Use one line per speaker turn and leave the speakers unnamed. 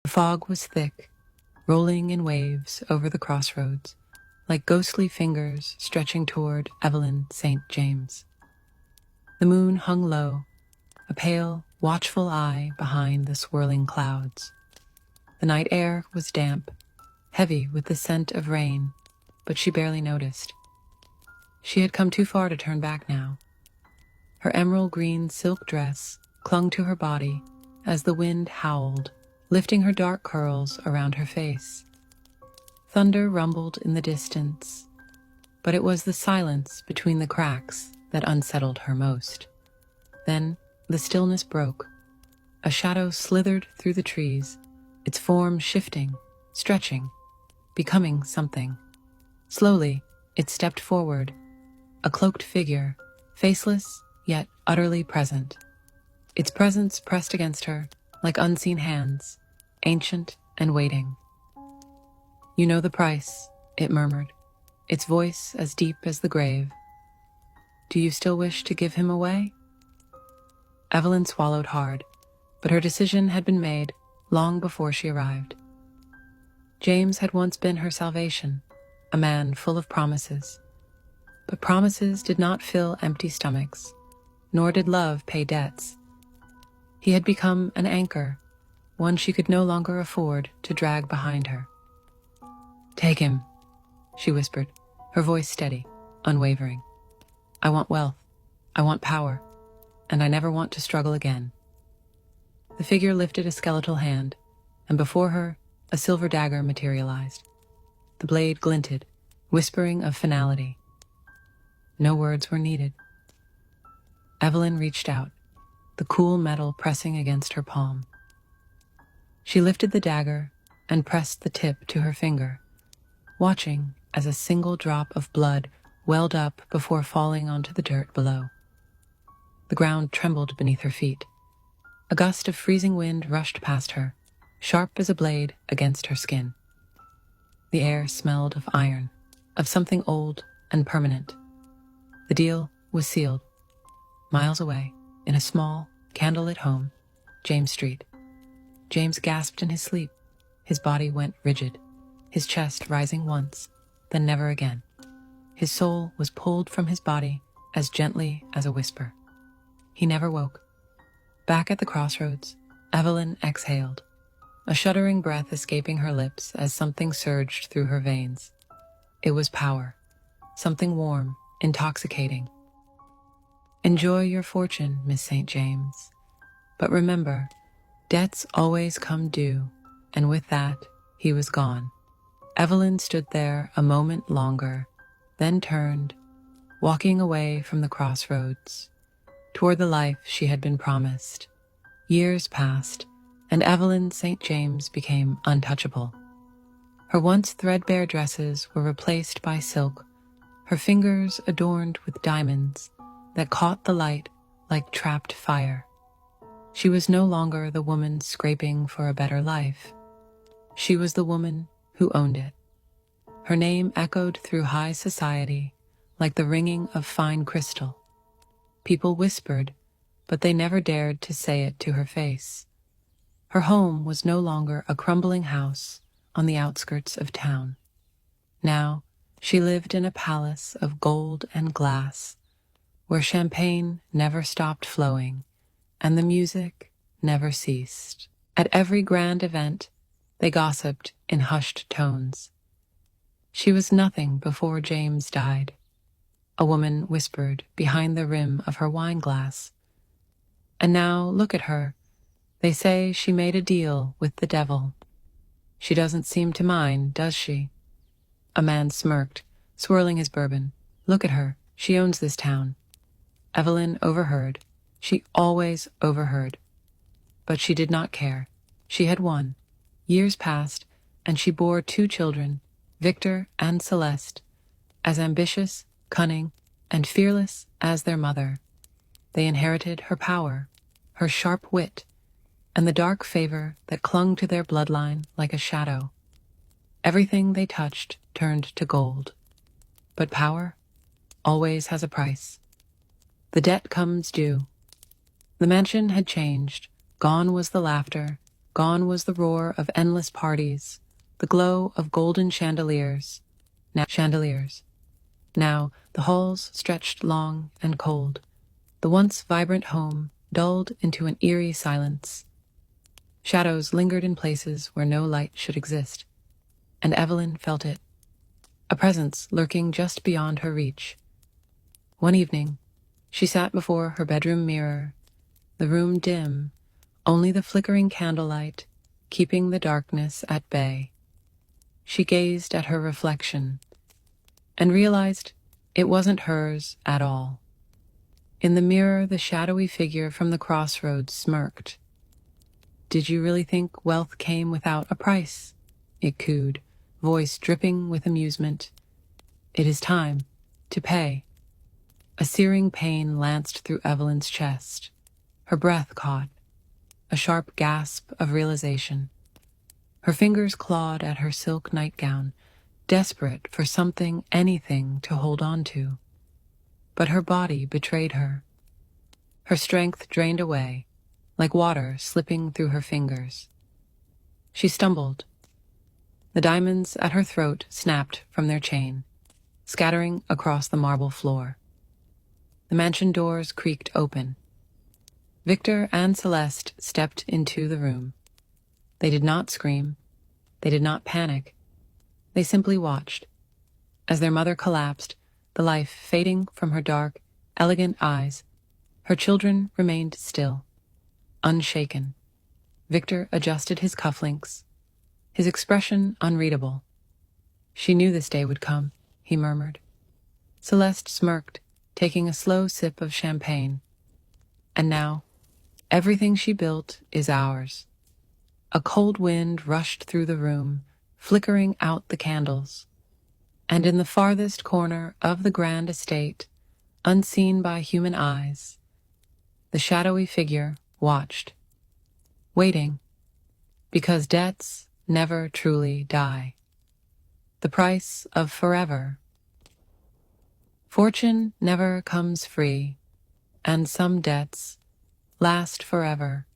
The fog was thick, rolling in waves over the crossroads, like ghostly fingers stretching toward Evelyn St. James. The moon hung low, a pale, watchful eye behind the swirling clouds. The night air was damp, heavy with the scent of rain, but she barely noticed. She had come too far to turn back now. Her emerald green silk dress clung to her body as the wind howled, lifting her dark curls around her face. Thunder rumbled in the distance, but it was the silence between the cracks that unsettled her most. Then the stillness broke. A shadow slithered through the trees, its form shifting, stretching, becoming something. Slowly, it stepped forward, a cloaked figure, faceless yet utterly present. Its presence pressed against her like unseen hands, ancient and waiting. "You know the price," it murmured, its voice as deep as the grave. "Do you still wish to give him away?" Evelyn swallowed hard, but her decision had been made long before she arrived. James had once been her salvation, a man full of promises. But promises did not fill empty stomachs, nor did love pay debts. He had become an anchor, one she could no longer afford to drag behind her. "Take him," she whispered, her voice steady, unwavering. "I want wealth, I want power, and I never want to struggle again." The figure lifted a skeletal hand, and before her, a silver dagger materialized. The blade glinted, whispering of finality. No words were needed. Evelyn reached out, the cool metal pressing against her palm. She lifted the dagger and pressed the tip to her finger, watching as a single drop of blood welled up before falling onto the dirt below. The ground trembled beneath her feet. A gust of freezing wind rushed past her, sharp as a blade against her skin. The air smelled of iron, of something old and permanent. The deal was sealed. Miles away, in a small, candlelit home, James Street. James gasped in his sleep. His body went rigid, his chest rising once, then never again. His soul was pulled from his body as gently as a whisper. He never woke. Back at the crossroads, Evelyn exhaled, a shuddering breath escaping her lips as something surged through her veins. It was power, something warm, intoxicating. "Enjoy your fortune, Miss St. James. But remember, debts always come due," and with that, he was gone. Evelyn stood there a moment longer, then turned, walking away from the crossroads, toward the life she had been promised. Years passed, and Evelyn St. James became untouchable. Her once threadbare dresses were replaced by silk, her fingers adorned with diamonds that caught the light like trapped fire. She was no longer the woman scraping for a better life. She was the woman who owned it. Her name echoed through high society like the ringing of fine crystal. People whispered, but they never dared to say it to her face. Her home was no longer a crumbling house on the outskirts of town. Now, she lived in a palace of gold and glass, where champagne never stopped flowing and the music never ceased. At every grand event, they gossiped in hushed tones. She was nothing before James died, a woman whispered behind the rim of her wine glass. And now look at her. They say she made a deal with the devil. She doesn't seem to mind, does she? A man smirked, swirling his bourbon. Look at her. She owns this town. Evelyn overheard. She always overheard. But she did not care. She had won. Years passed, and she bore 2 children, Victor and Celeste, as ambitious, cunning, and fearless as their mother. They inherited her power, her sharp wit, and the dark favor that clung to their bloodline like a shadow. Everything they touched turned to gold. But power always has a price. The debt comes due. The mansion had changed. Gone was the laughter, Gone was the roar of endless parties, the glow of golden chandeliers. Now the halls stretched long and cold, the once vibrant home dulled into an eerie silence. Shadows lingered in places where no light should exist, and Evelyn felt it, a presence lurking just beyond her reach. One evening, she sat before her bedroom mirror, the room dim, only the flickering candlelight keeping the darkness at bay. She gazed at her reflection and realized it wasn't hers at all. In the mirror, the shadowy figure from the crossroads smirked. "Did you really think wealth came without a price?" it cooed, voice dripping with amusement. "It is time to pay." A searing pain lanced through Evelyn's chest. Her breath caught, a sharp gasp of realization. Her fingers clawed at her silk nightgown, desperate for something, anything to hold on to. But her body betrayed her. Her strength drained away, like water slipping through her fingers. She stumbled. The diamonds at her throat snapped from their chain, scattering across the marble floor. The mansion doors creaked open. Victor and Celeste stepped into the room. They did not scream. They did not panic. They simply watched. As their mother collapsed, the life fading from her dark, elegant eyes, her children remained still, unshaken. Victor adjusted his cufflinks, his expression unreadable. "She knew this day would come," he murmured. Celeste smirked, taking a slow sip of champagne. "And now, everything she built is ours." A cold wind rushed through the room, flickering out the candles. And in the farthest corner of the grand estate, unseen by human eyes, the shadowy figure watched, waiting, because debts never truly die. The price of forever. Fortune never comes free, and some debts last forever.